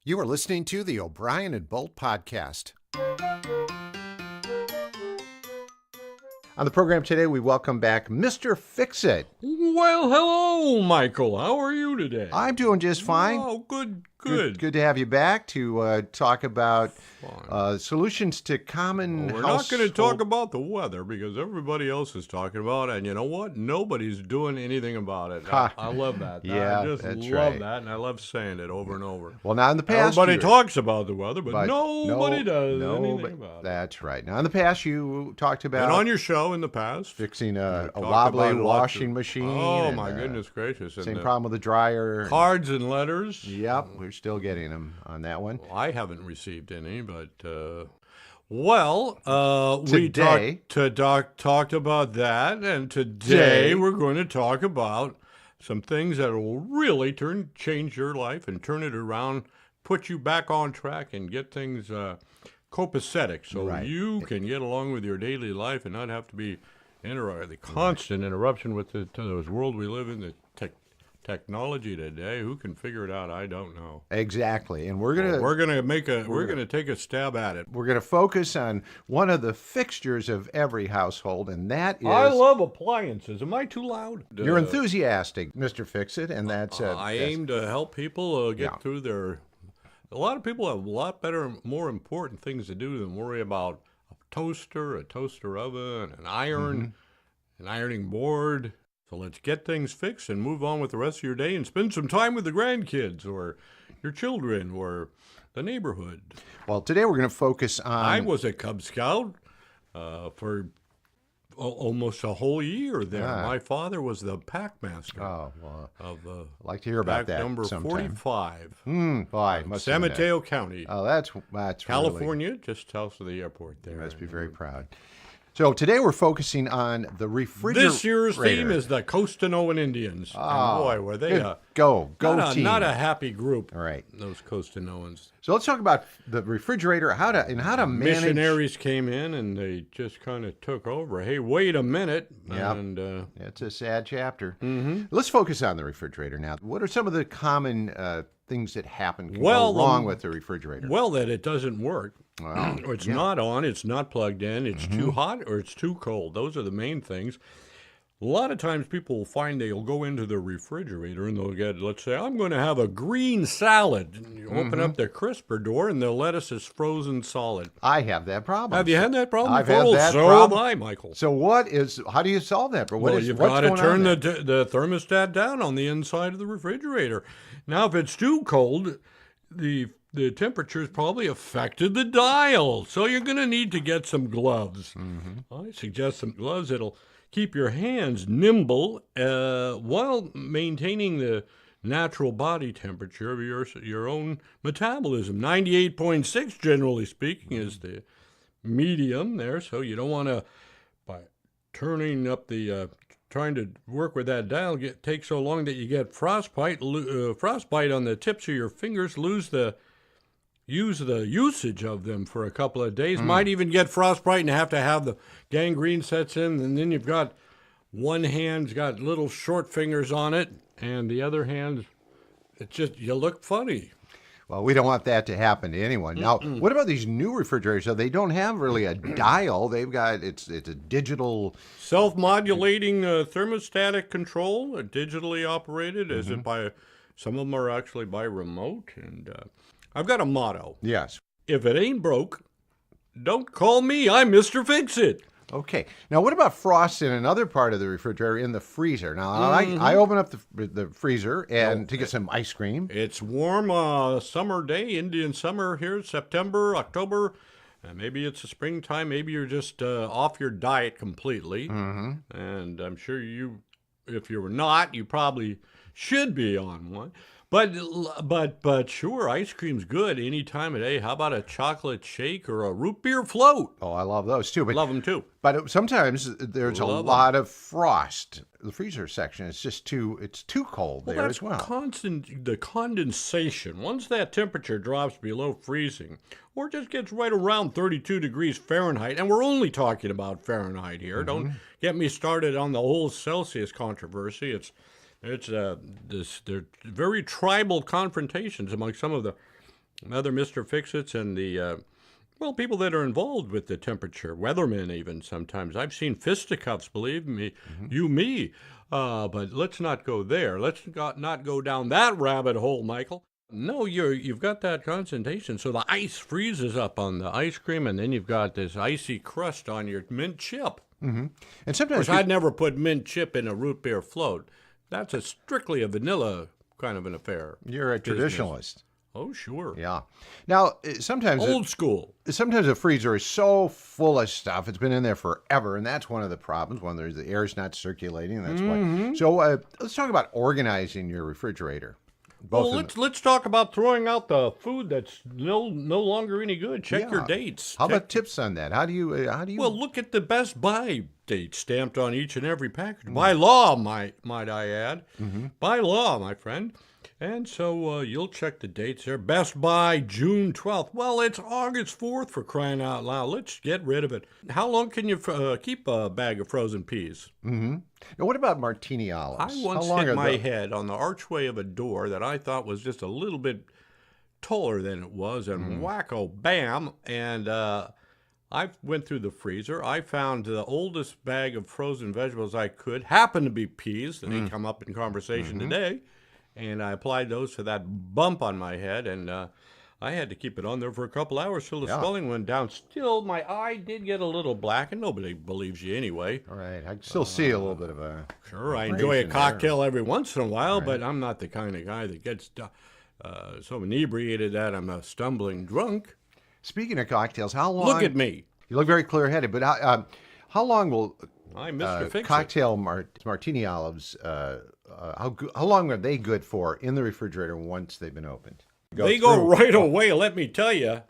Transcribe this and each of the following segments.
You are listening to the O'Brien and Bolt podcast. On the program today, we welcome back Mr. Fix-It. Well, hello, Michael. How are you today? I'm doing just fine. Oh, good. Good to have you back to talk about solutions to common We're household... not going to talk about the weather because everybody else is talking about it. And you know what? Nobody's doing anything about it. I love that. Yeah, I just that's love right. that, and I love saying it over and over. Well, now in the past... Everybody talks about the weather, but nobody does anything but about it. That's right. Now, in the past, you talked about... And on your show in the past... fixing a talked wobbly about washing machine. Oh, and, my goodness gracious. And same problem with the dryer. Cards and letters. Yep, we're still getting them on that one. Well, I haven't received any, but we talked about that, and today we're going to talk about some things that will really change your life and turn it around, put you back on track, and get things copacetic, so you can get along with your daily life and not have to be the constant interruption with the world we live in, the technology today. Who can figure it out? I don't know. Exactly, and we're gonna take a stab at it. We're gonna focus on one of the fixtures of every household, and that is. I love appliances. Am I too loud? You're enthusiastic, Mr. Fix-It, and that's. I aim to help people get through their. A lot of people have a lot better, more important things to do than worry about a toaster oven, an iron, an ironing board. So let's get things fixed and move on with the rest of your day and spend some time with the grandkids or your children or the neighborhood. Well, today we're going to focus on... I was a Cub Scout for almost a whole year there. My father was the pack master of I'd like to hear about that number sometime. 45. San Mateo County. Oh, that's California, really... just south of the airport there. You must be very proud. So today we're focusing on the refrigerator. This year's theme is the Costanoan Indians. Oh, and boy, were they go team. Not a happy group. All right, those Costanoans. So let's talk about the refrigerator, how to manage. Missionaries came in and they just kind of took over. Hey, wait a minute. Yeah, and it's a sad chapter. Let's focus on the refrigerator now. What are some of the common things that happen go wrong with the refrigerator? Well, that it doesn't work. Or it's not on, it's not plugged in, it's too hot, or it's too cold. Those are the main things. A lot of times people will find they'll go into the refrigerator and they'll get, let's say, I'm going to have a green salad. And you open up the crisper door and the lettuce is frozen solid. I have that problem. Have you had that problem I've before? had that so problem. have I, Michael. So how do you solve that? You've got to turn the thermostat down on the inside of the refrigerator. Now, if it's too cold, the temperature's probably affected the dial, so you're going to need to get some gloves. I suggest some gloves that'll keep your hands nimble while maintaining the natural body temperature of your own metabolism. 98.6, generally speaking, is the medium there, so you don't want to, by turning up the... trying to work with that dial take so long that you get frostbite on the tips of your fingers, use the usage of them for a couple of days. Might even get frostbite and have to have the gangrene sets in, and then you've got one hand's got little short fingers on it, and the other hand, you look funny. Well, we don't want that to happen to anyone. Now, what about these new refrigerators? So they don't have really a dial. They've got, it's a digital... Self-modulating thermostatic control, digitally operated, some of them are actually by remote. And I've got a motto. Yes. If it ain't broke, don't call me. I'm Mr. Fix-It. Okay. Now, what about frost in another part of the refrigerator, in the freezer? Now, I open up the freezer to get some ice cream. It's warm summer day, Indian summer here, September, October. Maybe it's a springtime. Maybe you're just off your diet completely. And I'm sure if you're not, you probably should be on one. But sure, ice cream's good any time of day. How about a chocolate shake or a root beer float? Oh, I love those too. Love them too. But sometimes there's a lot of frost. The freezer section is just too cold there as well. The condensation. Once that temperature drops below freezing, or just gets right around 32 degrees Fahrenheit, and we're only talking about Fahrenheit here. Don't get me started on the whole Celsius controversy. They're very tribal confrontations among some of the other Mr. Fix-Its and the people that are involved with the temperature, weathermen even sometimes. I've seen fisticuffs, believe me, me. But let's not go there. Let's not go down that rabbit hole, Michael. No, you've got that concentration, so the ice freezes up on the ice cream, and then you've got this icy crust on your mint chip. And sometimes I'd never put mint chip in a root beer float. That's strictly a vanilla kind of an affair. you're a traditionalist. Oh, sure. Yeah. Now, sometimes Old school. Sometimes a freezer is so full of stuff; it's been in there forever, and that's one of the problems. When the air is not circulating, that's why. So let's talk about organizing your refrigerator. Well, let's talk about throwing out the food that's no longer any good. Check your dates. How about tips on that? How do you? Well, look at the Best Buy date stamped on each and every package. By law, might I add. By law, my friend. And so you'll check the dates there. Best Buy, June 12th. Well, it's August 4th, for crying out loud. Let's get rid of it. How long can you keep a bag of frozen peas? Now, what about martini olives? I once hit my head on the archway of a door that I thought was just a little bit taller than it was, and wacko bam, and I went through the freezer. I found the oldest bag of frozen vegetables I could, happened to be peas, and they come up in conversation today, and I applied those to that bump on my head, and I had to keep it on there for a couple hours till the swelling went down. Still, my eye did get a little black, and nobody believes you anyway. All right, I can still see a little bit of a... Sure, I enjoy a cocktail every once in a while, but I'm not the kind of guy that gets so inebriated that I'm a stumbling drunk. Speaking of cocktails, how long... Look at me. You look very clear-headed, but how long will I'm Mr. Fix-It. cocktail martini olives, how long are they good for in the refrigerator once they've been opened? They go right away, let me tell you.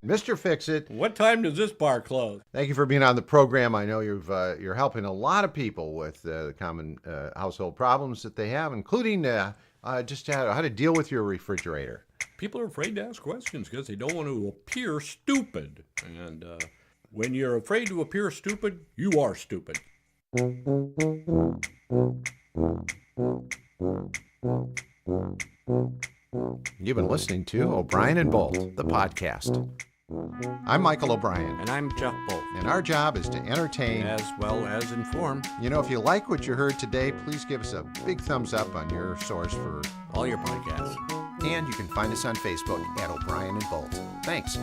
Mr. Fix-It, What time does this bar close? thank you for being on the program. I know you're helping a lot of people with the common household problems that they have, including just how to deal with your refrigerator. People are afraid to ask questions because they don't want to appear stupid. And when you're afraid to appear stupid, you are stupid. You've been listening to O'Brien and Bolt, the podcast. I'm Michael O'Brien, And I'm Geoff Bolt, and our job is to entertain. as well as inform You know, if you like what you heard today, please give us a big thumbs up on your source for... all your podcasts. And you can find us on Facebook at O'Brien and Bolt. Thanks.